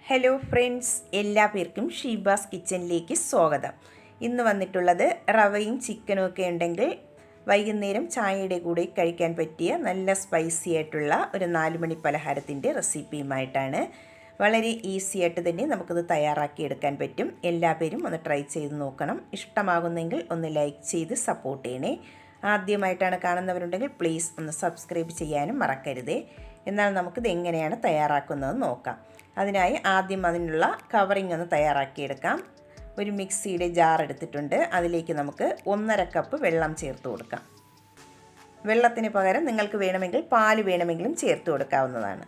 Hello friends, എല്ലാ പേർക്കും ഷീബാസ് കിച്ചണിലേക്ക് സ്വാഗതം. ഇന്ന് വന്നിട്ടുള്ളത് റവയും ചിക്കനും ഒക്കെ ഉണ്ടെങ്കിൽ വൈകുന്നേരം ചായയുടെ കൂടെ കഴിക്കാൻ പറ്റിയ നല്ല സ്പൈസി ആയിട്ടുള്ള ഒരു 4 മണി പലഹാരത്തിൻ്റെ റെസിപ്പിയുമായിട്ടാണ്. വളരെ ഈസി ആയിട്ട് തന്നെ നമുക്കത് തയ്യാറാക്കിയെടുക്കാൻ പറ്റും. എല്ലാവരും ഒന്ന് ട്രൈ ചെയ്ത് നോക്കണം. ഇഷ്ടമാകുന്നെങ്കിൽ ഒന്ന് ലൈക്ക് ചെയ്ത് സപ്പോർട്ട് ചെയ്യണേ. ആദ്യമായിട്ടാണ് കാണുന്നവരുണ്ടെങ്കിൽ പ്ലീസ് ഒന്ന് സബ്സ്ക്രൈബ് ചെയ്യാനും മറക്കരുതേ. എന്നാൽ നമുക്കിത് എങ്ങനെയാണ് തയ്യാറാക്കുന്നത് നോക്കാം. അതിനായി ആദ്യം അതിനുള്ള കവറിങ് ഒന്ന് തയ്യാറാക്കിയെടുക്കാം. ഒരു മിക്സിയുടെ ജാർ എടുത്തിട്ടുണ്ട്. അതിലേക്ക് നമുക്ക് 1.5 കപ്പ് വെള്ളം ചേർത്ത് കൊടുക്കാം. വെള്ളത്തിന് പകരം നിങ്ങൾക്ക് വേണമെങ്കിൽ പാല് വേണമെങ്കിലും ചേർത്ത് കൊടുക്കാവുന്നതാണ്.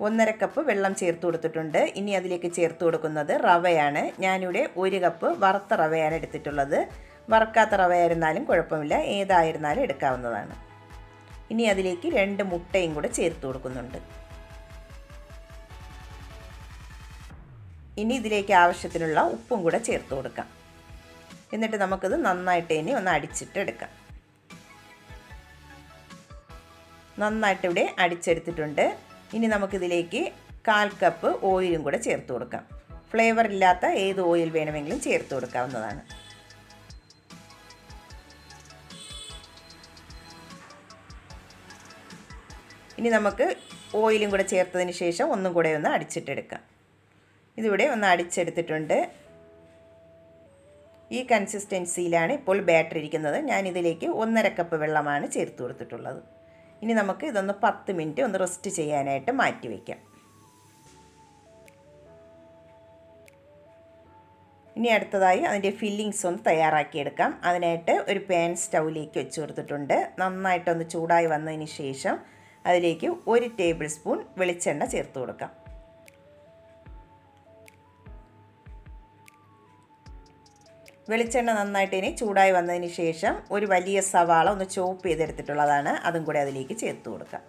1.5 കപ്പ് വെള്ളം ചേർത്ത് കൊടുത്തിട്ടുണ്ട്. ഇനി അതിലേക്ക് ചേർത്ത് കൊടുക്കുന്നത് റവയാണ്. ഞാനിവിടെ 1 കപ്പ് വറുത്ത റവയാണ് എടുത്തിട്ടുള്ളത്. വറുക്കാത്ത റവയായിരുന്നാലും കുഴപ്പമില്ല, ഏതായിരുന്നാലും എടുക്കാവുന്നതാണ്. ഇനി അതിലേക്ക് 2 മുട്ടയും കൂടെ ചേർത്ത് കൊടുക്കുന്നുണ്ട്. ഇനി ഇതിലേക്ക് ആവശ്യത്തിനുള്ള ഉപ്പും കൂടെ ചേർത്ത് കൊടുക്കാം. എന്നിട്ട് നമുക്കത് നന്നായിട്ട് ഇനി ഒന്ന് അടിച്ചിട്ടെടുക്കാം. നന്നായിട്ട് ഇവിടെ അടിച്ചെടുത്തിട്ടുണ്ട്. ഇനി നമുക്കിതിലേക്ക് 1/4 കപ്പ് ഓയിലും കൂടെ ചേർത്ത് കൊടുക്കാം. ഫ്ലേവർ ഇല്ലാത്ത ഏത് ഓയിൽ വേണമെങ്കിലും ചേർത്ത് കൊടുക്കാവുന്നതാണ്. ഇനി നമുക്ക് ഓയിലും കൂടെ ചേർത്തതിന് ശേഷം ഒന്നും കൂടെ ഒന്ന് അടിച്ചിട്ടെടുക്കാം. ഇതിവിടെ ഒന്ന് അടിച്ചെടുത്തിട്ടുണ്ട്. ഈ കൺസിസ്റ്റൻസിയിലാണ് ഇപ്പോൾ ബാറ്റർ ഇരിക്കുന്നത്. ഞാനിതിലേക്ക് 1.5 കപ്പ് വെള്ളമാണ് ചേർത്ത് കൊടുത്തിട്ടുള്ളത്. ഇനി നമുക്ക് ഇതൊന്ന് 10 മിനിറ്റ് ഒന്ന് റെസ്റ്റ് ചെയ്യാനായിട്ട് മാറ്റി വയ്ക്കാം. ഇനി അടുത്തതായി അതിൻ്റെ ഫില്ലിങ്സ് ഒന്ന് തയ്യാറാക്കിയെടുക്കാം. അതിനായിട്ട് ഒരു പാൻ സ്റ്റൗവിലേക്ക് വെച്ച് കൊടുത്തിട്ടുണ്ട്. നന്നായിട്ടൊന്ന് ചൂടായി വന്നതിന് ശേഷം അതിലേക്ക് 1 ടേബിൾ സ്പൂൺ വെളിച്ചെണ്ണ ചേർത്ത് കൊടുക്കാം. വെളിച്ചെണ്ണ നന്നായിട്ട് ഇനി ചൂടായി വന്നതിന് ശേഷം ഒരു വലിയ സവാള ഒന്ന് ചോപ്പ് ചെയ്തെടുത്തിട്ടുള്ളതാണ്, അതും കൂടെ അതിലേക്ക് ചേർത്ത് കൊടുക്കാം.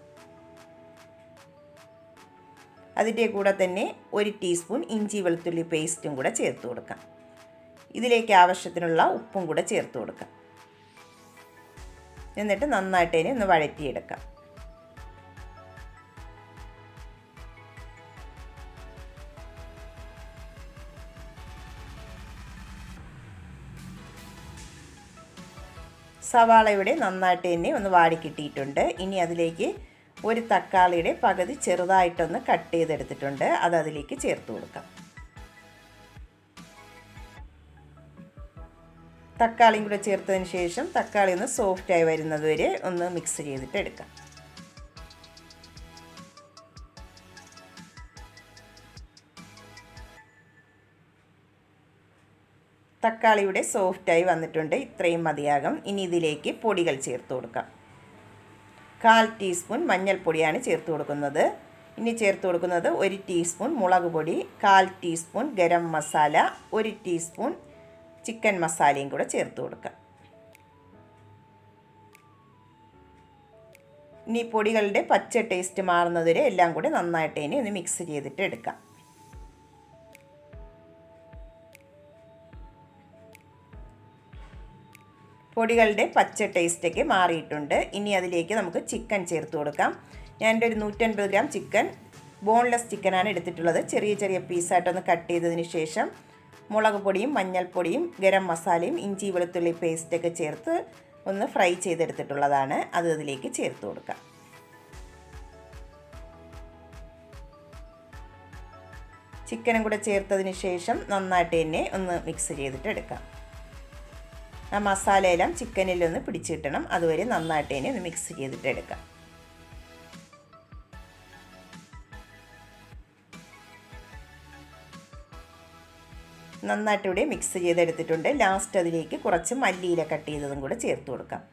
അതിൻ്റെ കൂടെ തന്നെ 1 ടീസ്പൂൺ ഇഞ്ചി വെളുത്തുള്ളി പേസ്റ്റും കൂടെ ചേർത്ത് കൊടുക്കാം. ഇതിലേക്ക് ആവശ്യത്തിനുള്ള ഉപ്പും കൂടെ ചേർത്ത് കൊടുക്കാം. എന്നിട്ട് നന്നായിട്ട് ഇനി ഒന്ന് വഴറ്റിയെടുക്കാം. സവാള ഇവിടെ നന്നായിട്ട് തന്നെ ഒന്ന് വാടിക്കിട്ടിയിട്ടുണ്ട്. ഇനി അതിലേക്ക് ഒരു തക്കാളിയുടെ പകുതി ചെറുതായിട്ടൊന്ന് കട്ട് ചെയ്തെടുത്തിട്ടുണ്ട്. അത് അതിലേക്ക് ചേർത്ത് കൊടുക്കാം. തക്കാളിയും കൂടെ ചേർത്തതിന് ശേഷം തക്കാളി ഒന്ന് സോഫ്റ്റായി വരുന്നത് വരെ ഒന്ന് മിക്സ് ചെയ്തിട്ട് എടുക്കാം. തക്കാളി ഇവിടെ സോഫ്റ്റായി വന്നിട്ടുണ്ട്. ഇത്രയും മതിയാകും. ഇനി ഇതിലേക്ക് പൊടികൾ ചേർത്ത് കൊടുക്കാം. 1/4 ടീസ്പൂൺ മഞ്ഞൾപ്പൊടിയാണ് ചേർത്ത് കൊടുക്കുന്നത്. ഇനി ചേർത്ത് കൊടുക്കുന്നത് 1 ടീസ്പൂൺ മുളക് പൊടി, 1/4 teaspoon garam masala, 1 teaspoon chicken മസാലയും കൂടെ ചേർത്ത് കൊടുക്കാം. ഇനി പൊടികളുടെ പച്ച ടേസ്റ്റ് മാറുന്നതുവരെ എല്ലാം കൂടെ നന്നായിട്ട് ഇനി ഒന്ന് മിക്സ് ചെയ്തിട്ട് എടുക്കാം. പൊടികളുടെ പച്ച ടേസ്റ്റൊക്കെ മാറിയിട്ടുണ്ട്. ഇനി അതിലേക്ക് നമുക്ക് ചിക്കൻ ചേർത്ത് കൊടുക്കാം. ഞാൻ്റെ ഒരു 150 ഗ്രാം ചിക്കൻ ബോൺലെസ് ചിക്കനാണ് എടുത്തിട്ടുള്ളത്. ചെറിയ ചെറിയ പീസായിട്ടൊന്ന് കട്ട് ചെയ്തതിന് ശേഷം മുളക് പൊടിയും മഞ്ഞൾപ്പൊടിയും ഗരം മസാലയും ഇഞ്ചി വെളുത്തുള്ളി പേസ്റ്റൊക്കെ ചേർത്ത് ഒന്ന് ഫ്രൈ ചെയ്തെടുത്തിട്ടുള്ളതാണ്. അത് അതിലേക്ക് ചേർത്ത് കൊടുക്കാം. ചിക്കനും കൂടെ ചേർത്തതിന് ശേഷം നന്നായിട്ട് തന്നെ ഒന്ന് മിക്സ് ചെയ്തിട്ട് എടുക്കാം. ആ മസാലയെല്ലാം ചിക്കനിലൊന്ന് പിടിച്ച് കിട്ടണം. അതുവരെ നന്നായിട്ട് തന്നെ ഒന്ന് മിക്സ് ചെയ്തിട്ട് എടുക്കാം. നന്നായിട്ട് ഇവിടെ മിക്സ് ചെയ്തെടുത്തിട്ടുണ്ട്. ലാസ്റ്റ് അതിലേക്ക് കുറച്ച് മല്ലിയില കട്ട് ചെയ്തതും കൂടെ ചേർത്ത് കൊടുക്കാം.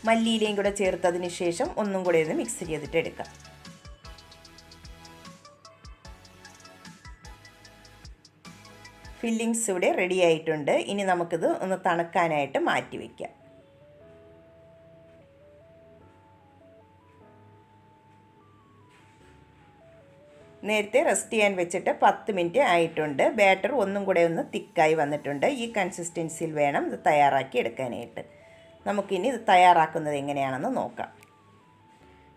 മല്ലിയിലയും കൂടെ ചേർത്തതിന് ശേഷം ഒന്നും കൂടെ ഒന്ന് മിക്സ് ചെയ്തിട്ട് എടുക്കാം. ഫില്ലിങ്സ് ഇവിടെ റെഡി ആയിട്ടുണ്ട്. ഇനി നമുക്കിത് ഒന്ന് തണുക്കാനായിട്ട് മാറ്റി വയ്ക്കാം. നേരത്തെ റെസ്റ്റ് ചെയ്യാൻ വെച്ചിട്ട് 10 മിനിറ്റ് ആയിട്ടുണ്ട്. ബാറ്റർ ഒന്നും കൂടെ ഒന്ന് തിക്കായി വന്നിട്ടുണ്ട്. ഈ കൺസിസ്റ്റൻസിയിൽ വേണം ഇത് തയ്യാറാക്കി എടുക്കാനായിട്ട്. നമുക്കിനി ഇത് തയ്യാറാക്കുന്നത് എങ്ങനെയാണെന്ന് നോക്കാം.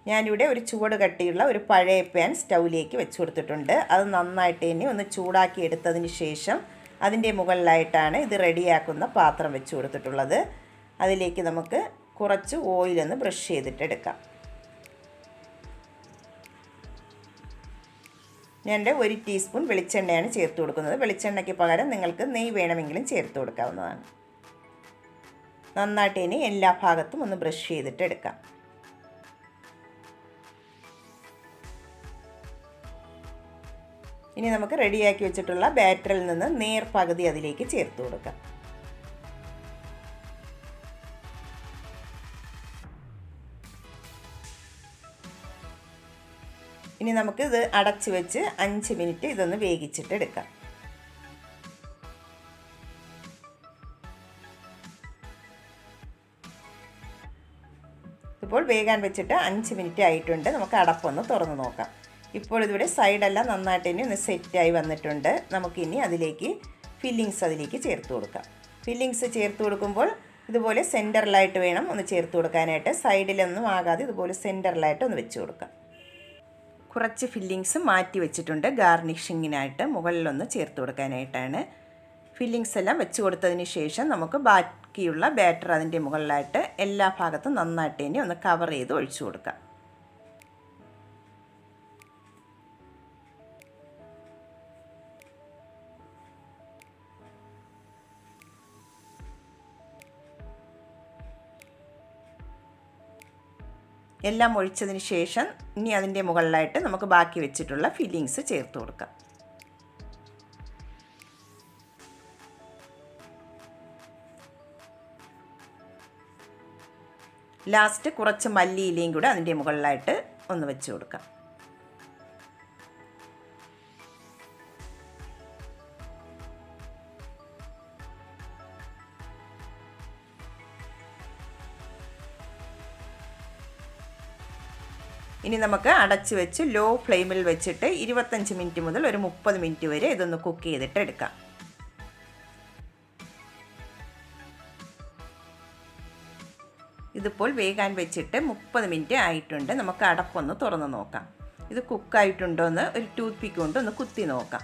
ഞാനിവിടെ ഒരു ചുവട് കട്ടിയുള്ള ഒരു പഴയ പാൻ സ്റ്റൗവിലേക്ക് വെച്ച് കൊടുത്തിട്ടുണ്ട്. അത് നന്നായിട്ട് തന്നെ ഒന്ന് ചൂടാക്കി എടുത്തതിന് ശേഷം അതിൻ്റെ മുകളിലായിട്ടാണ് ഇത് റെഡിയാക്കുന്ന പാത്രം വെച്ച് കൊടുത്തിട്ടുള്ളത്. അതിലേക്ക് നമുക്ക് കുറച്ച് ഓയിലൊന്ന് ബ്രഷ് ചെയ്തിട്ടെടുക്കാം. ഞാൻ 1 ടീസ്പൂൺ വെളിച്ചെണ്ണയാണ് ചേർത്ത് കൊടുക്കുന്നത്. വെളിച്ചെണ്ണയ്ക്ക് പകരം നിങ്ങൾക്ക് നെയ്യ് വേണമെങ്കിലും ചേർത്ത് കൊടുക്കാവുന്നതാണ്. നന്നായിട്ട് ഇനി എല്ലാ ഭാഗത്തും ഒന്ന് ബ്രഷ് ചെയ്തിട്ട് എടുക്കാം. ഇനി നമുക്ക് റെഡിയാക്കി വെച്ചിട്ടുള്ള ബാറ്ററിൽ നിന്ന് നേർ പകുതി അതിലേക്ക് ചേർത്ത് കൊടുക്കാം. ഇനി നമുക്ക് ഇത് അടച്ച് വെച്ച് 5 മിനിറ്റ് ഇതൊന്ന് വേവിച്ചിട്ട് എടുക്കാം. ഇപ്പോൾ വേകാൻ വെച്ചിട്ട് 5 മിനിറ്റ് ആയിട്ടുണ്ട്. നമുക്ക് അടപ്പൊന്ന് തുറന്ന് നോക്കാം. ഇപ്പോൾ ഇതിവിടെ സൈഡെല്ലാം നന്നായിട്ട് തന്നെ ഒന്ന് സെറ്റായി വന്നിട്ടുണ്ട്. നമുക്കിനി അതിലേക്ക് ഫില്ലിങ്സ് അതിലേക്ക് ചേർത്ത് കൊടുക്കാം. ഫില്ലിങ്സ് ചേർത്ത് കൊടുക്കുമ്പോൾ ഇതുപോലെ സെൻറ്ററിലായിട്ട് വേണം ഒന്ന് ചേർത്ത് കൊടുക്കാനായിട്ട്. സൈഡിലൊന്നും ആകാതെ ഇതുപോലെ സെൻറ്ററിലായിട്ട് ഒന്ന് വെച്ച് കൊടുക്കാം. കുറച്ച് ഫില്ലിങ്സ് മാറ്റി വെച്ചിട്ടുണ്ട് ഗാർണിഷിങ്ങിനായിട്ട്, മുകളിലൊന്ന് ചേർത്ത് കൊടുക്കാനായിട്ടാണ്. ഫില്ലിങ്സ് എല്ലാം വെച്ച് കൊടുത്തതിന് ശേഷം നമുക്ക് ബാക്കിയുള്ള ബാറ്റർ അതിൻ്റെ മുകളിലായിട്ട് എല്ലാ ഭാഗത്തും നന്നായിട്ട് തന്നെ ഒന്ന് കവർ ചെയ്ത് ഒഴിച്ചു കൊടുക്കാം. എല്ലാം ഒഴിച്ചതിന് ശേഷം ഇനി അതിൻ്റെ മുകളിലായിട്ട് നമുക്ക് ബാക്കി വെച്ചിട്ടുള്ള ഫില്ലിങ്സ് ചേർത്ത് കൊടുക്കാം. ലാസ്റ്റ് കുറച്ച് മല്ലിയിലയും കൂടെ അതിൻ്റെ മുകളിലായിട്ട് ഒന്ന് വെച്ച് കൊടുക്കാം. ഇനി നമുക്ക് അടച്ച് വെച്ച് ലോ ഫ്ലെയിമിൽ വെച്ചിട്ട് 25 മിനിറ്റ് മുതൽ ഒരു 30 മിനിറ്റ് വരെ ഇതൊന്ന് കുക്ക് ചെയ്തിട്ട് എടുക്കാം. ഇതിപ്പോൾ വേകാൻ വെച്ചിട്ട് 30 മിനിറ്റ് ആയിട്ടുണ്ട്. നമുക്ക് അടപ്പൊന്ന് തുറന്ന് നോക്കാം. ഇത് കുക്കായിട്ടുണ്ടോ എന്ന് ഒരു ടൂത്ത് പിക്ക് കൊണ്ട് ഒന്ന് കുത്തി നോക്കാം.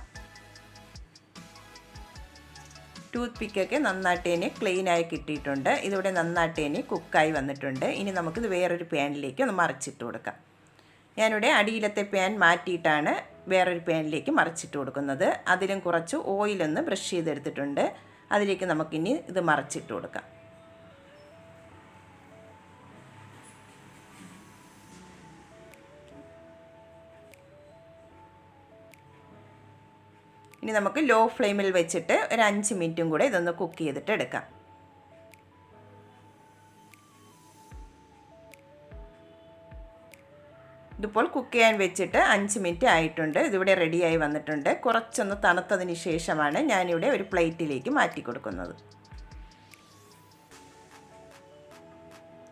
ടൂത്ത് പിക്കൊക്കെ നന്നായിട്ട് തന്നെ ക്ലീനായി കിട്ടിയിട്ടുണ്ട്. ഇതിവിടെ നന്നായിട്ട് തന്നെ കുക്കായി വന്നിട്ടുണ്ട്. ഇനി നമുക്കിത് വേറൊരു പാനിലേക്ക് ഒന്ന് മറിച്ചിട്ട് കൊടുക്കാം. ഞാനിവിടെ അടിയിലത്തെ പാൻ മാറ്റിയിട്ടാണ് വേറൊരു പാനിലേക്ക് മറിച്ചിട്ട് കൊടുക്കുന്നത്. അതിലും കുറച്ച് ഓയിലൊന്ന് ബ്രഷ് ചെയ്തെടുത്തിട്ടുണ്ട്. അതിലേക്ക് നമുക്കിനി ഇത് മറിച്ചിട്ട് കൊടുക്കാം. ഇനി നമുക്ക് ലോ ഫ്ലെയിമിൽ വെച്ചിട്ട് ഒരു 5 മിനിറ്റും കൂടെ ഇതൊന്ന് കുക്ക് ചെയ്തിട്ട് എടുക്കാം. ഇതിപ്പോൾ കുക്ക് ചെയ്യാൻ വെച്ചിട്ട് 5 മിനിറ്റ് ആയിട്ടുണ്ട്. ഇതിവിടെ റെഡിയായി വന്നിട്ടുണ്ട്. കുറച്ചൊന്ന് തണുത്തതിന് ശേഷമാണ് ഞാനിവിടെ ഒരു പ്ലേറ്റിലേക്ക് മാറ്റി കൊടുക്കുന്നത്.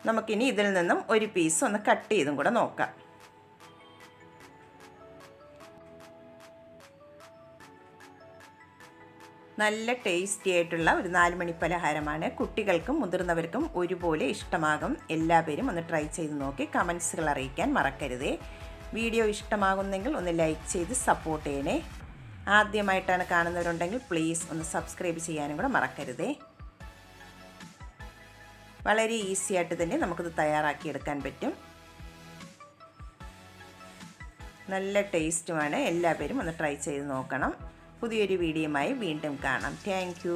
നമുക്കിനി ഇതിൽ നിന്നും ഒരു പീസ് ഒന്ന് കട്ട് ചെയ്തും കൂടെ നോക്കാം. നല്ല ടേസ്റ്റി ആയിട്ടുള്ള ഒരു 4 മണി പലഹാരമാണ്. കുട്ടികൾക്കും മുതിർന്നവർക്കും ഒരുപോലെ ഇഷ്ടമാകും. എല്ലാവരും ഒന്ന് ട്രൈ ചെയ്ത് നോക്കി കമൻസുകൾ അറിയിക്കാൻ മറക്കരുതേ. വീഡിയോ ഇഷ്ടമാകുന്നെങ്കിൽ ഒന്ന് ലൈക്ക് ചെയ്ത് സപ്പോർട്ട് ചെയ്യണേ. ആദ്യമായിട്ടാണ് കാണുന്നവരുണ്ടെങ്കിൽ പ്ലീസ് ഒന്ന് സബ്സ്ക്രൈബ് ചെയ്യാനും കൂടെ മറക്കരുതേ. വളരെ ഈസി ആയിട്ട് തന്നെ നമുക്കിത് തയ്യാറാക്കിയെടുക്കാൻ പറ്റും. നല്ല ടേസ്റ്റുമാണ്. എല്ലാവരും ഒന്ന് ട്രൈ ചെയ്ത് നോക്കണം. പുതിയൊരു വീഡിയോയുമായി വീണ്ടും കാണാം. Thank you.